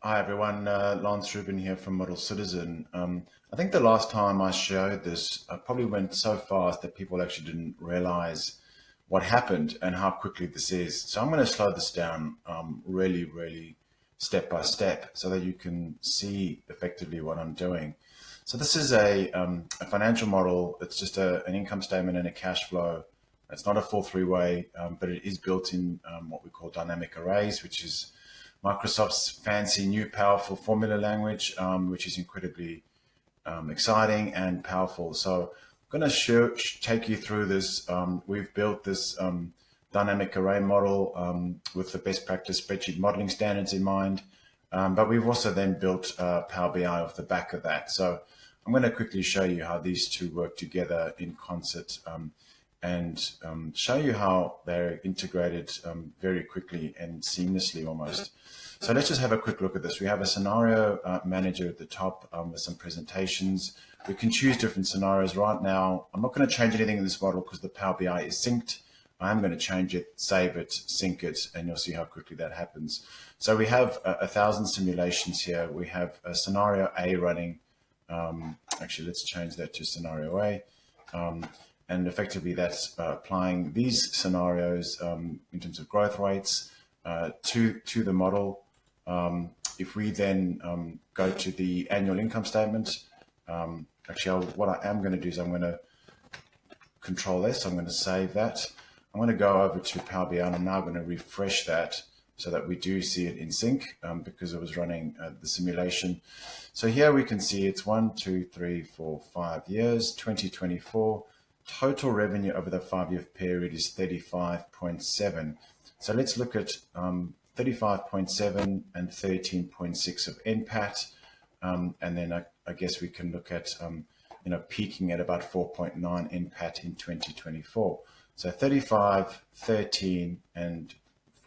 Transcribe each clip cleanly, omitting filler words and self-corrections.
Hi everyone, Lance Rubin here from Model Citizen. I think the last time I showed this, I probably went so fast that people actually didn't realize what happened and how quickly this is. So I'm going to slow this down really step by step so that you can see effectively what I'm doing. So this is a financial model. It's just an income statement and a cash flow. It's not a full three-way, but it is built in what we call dynamic arrays, which is Microsoft's fancy new powerful formula language, which is incredibly exciting and powerful. So I'm going to take you through this. We've built this dynamic array model with the best practice spreadsheet modeling standards in mind, but we've also then built Power BI off the back of that. So I'm going to quickly show you how these two work together in concert and show you how they're integrated very quickly and seamlessly almost. So let's just have a quick look at this. We have a scenario manager at the top with some presentations. We can choose different scenarios right now. I'm not going to change anything in this model because the Power BI is synced. I'm going to change it, save it, sync it, and you'll see how quickly that happens. So we have 1,000 simulations here. We have a scenario A running. Actually, let's change that to scenario A. And effectively, that's applying these scenarios in terms of growth rates to the model. If we then go to the annual income statement, what I am going to do is I'm going to Control S. I'm going to save that. I'm going to go over to Power BI and I'm now going to refresh that so that we do see it in sync because it was running the simulation. So here we can see it's 1, 2, 3, 4, 5 years, 2024. Total revenue over the 5-year period is 35.7. So let's look at 35.7 and 13.6 of NPAT. And then I guess we can look at, peaking at about 4.9 NPAT in 2024. So 35, 13, and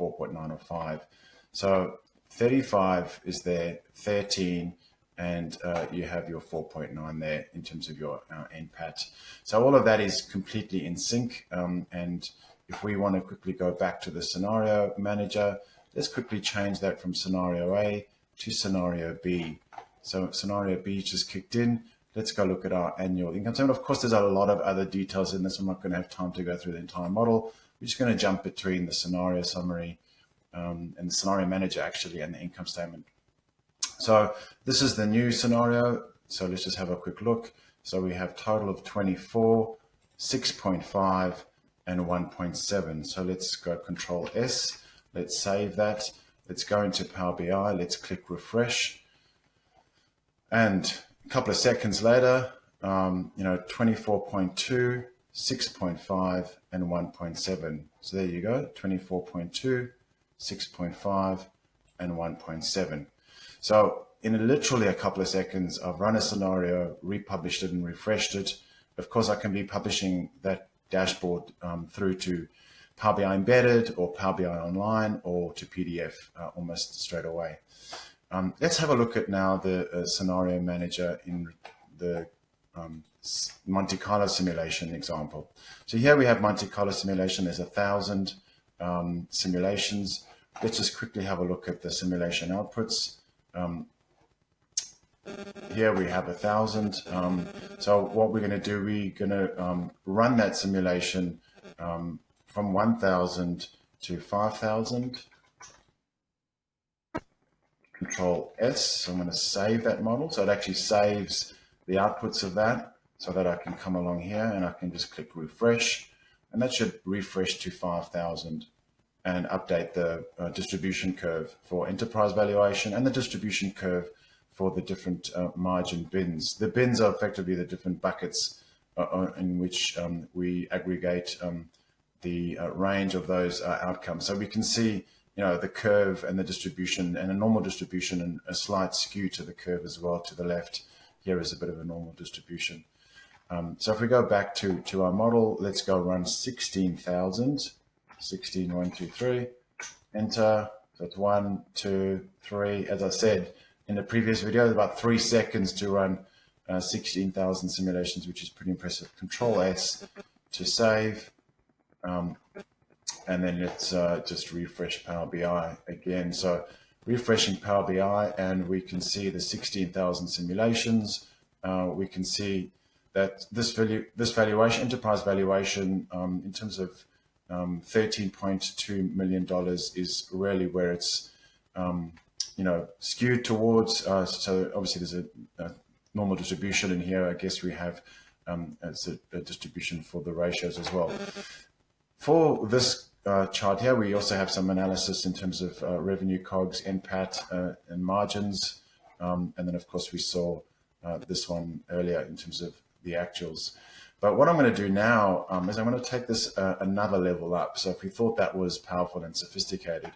4.9 or 5. So 35 is there, 13, and you have your 4.9 there in terms of your NPAT. So all of that is completely in sync. And if we want to quickly go back to the scenario manager, let's quickly change that from scenario A to scenario B. So scenario B just kicked in. Let's go look at our annual income statement. Of course, there's a lot of other details in this. I'm not going to have time to go through the entire model. We're just going to jump between the scenario summary and the scenario manager actually and the income statement. So this is the new scenario. So let's just have a quick look. So we have total of 24, 6.5, and 1.7. So let's go Control S. Let's save that. Let's go into Power BI. Let's click refresh. And a couple of seconds later, 24.2, 6.5, and 1.7. So there you go, 24.2, 6.5, and 1.7. So in literally a couple of seconds, I've run a scenario, republished it, and refreshed it. Of course, I can be publishing that dashboard through to Power BI Embedded or Power BI Online or to PDF almost straight away. Let's have a look at now the scenario manager in the Monte Carlo simulation example. So here we have Monte Carlo simulation. There's 1,000 simulations. Let's just quickly have a look at the simulation outputs. Here we have 1,000. So what we're going to do, we're going to run that simulation from 1,000 to 5,000. Control S. So I'm going to save that model. So it actually saves the outputs of that so that I can come along here and I can just click refresh. And that should refresh to 5,000 and update the distribution curve for enterprise valuation and the distribution curve for the different margin bins. The bins are effectively the different buckets in which we aggregate the range of those outcomes. So we can see the curve and the distribution and a normal distribution and a slight skew to the curve as well to the left. Here is a bit of a normal distribution. So if we go back to our model, let's go run 16,000, 16, 1, 2, 3, enter. So it's 1, 2, 3. As I said in the previous video, it's about 3 seconds to run 16,000 simulations, which is pretty impressive. Control S to save. And then let's just refresh Power BI again. So refreshing Power BI, and we can see the 16,000 simulations. We can see that this valuation, enterprise valuation, in terms of $13.2 million is really where it's skewed towards. So obviously there's a normal distribution in here. I guess we have as a distribution for the ratios as well. For this chart here, we also have some analysis in terms of revenue, COGS, NPAT, and margins. And then of course we saw this one earlier in terms of the actuals. But what I'm going to do now is I'm going to take this another level up. So if we thought that was powerful and sophisticated,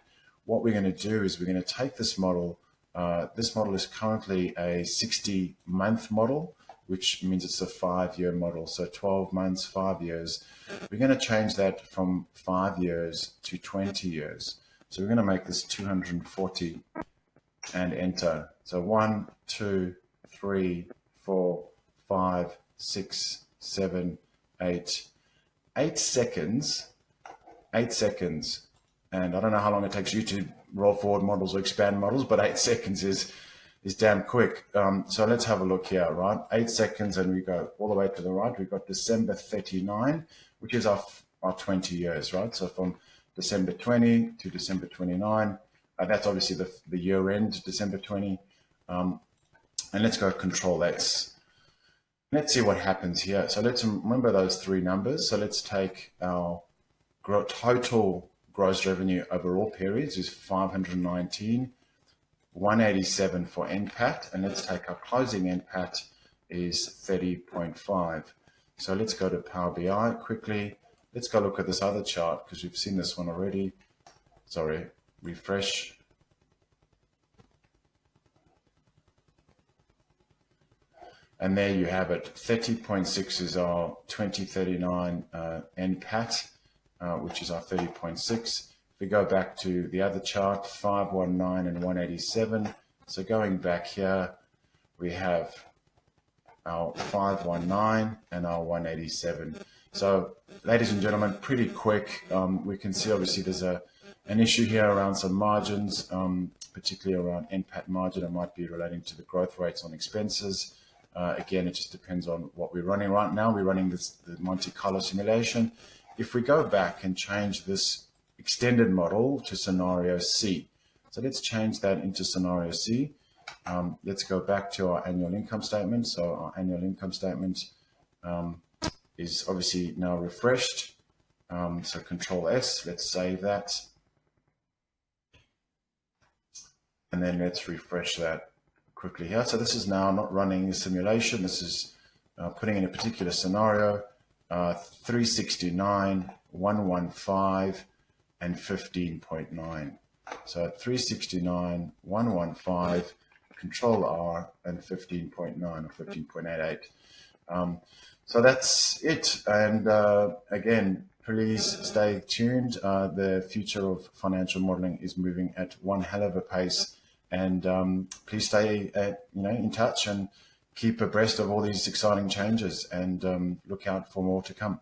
what we're going to do is we're going to take this model. This model is currently a 60-month model, which means it's a 5-year model. So 12 months, 5 years. We're going to change that from 5 years to 20 years. So we're going to make this 240 and enter. So 1, 2, 3, 4, 5, 6, 7, 8. 8 seconds. 8 seconds. And I don't know how long it takes you to roll forward models or expand models, but 8 seconds is damn quick. So let's have a look here, right? 8 seconds, and we go all the way to the right. We've got December 39, which is our 20 years, right? So from December 20 to December 29, that's obviously the year end, December 20. And let's go Control S. Let's see what happens here. So let's remember those 3 numbers. So let's take our total gross revenue over all periods is 519, 187 for NPAT, and let's take our closing NPAT is 30.5. So let's go to Power BI quickly. Let's go look at this other chart because we've seen this one already. Sorry, refresh. And there you have it. 30.6 is our 2039 NPAT, which is our 30.6. If we go back to the other chart, 519 and 187. So going back here, we have our 519 and our 187. So ladies and gentlemen, pretty quick. We can see obviously there's an issue here around some margins, particularly around NPAT margin. It might be relating to the growth rates on expenses. Again, it just depends on what we're running right now. We're running the Monte Carlo simulation. If we go back and change this extended model to scenario C, so let's change that into scenario C. Let's go back to our annual income statement. So our annual income statement is obviously now refreshed. So Control S, let's save that. And then let's refresh that quickly here. So this is now not running the simulation. This is putting in a particular scenario, 369, 115, and 15.9. So 369, 115, Control R, and 15.9 or 15.88. So that's it. And again, please stay tuned. The future of financial modeling is moving at one hell of a pace. And please stay in touch and keep abreast of all these exciting changes, and look out for more to come.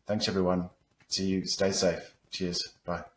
Thanks, everyone. See you. Stay safe. Cheers. Bye.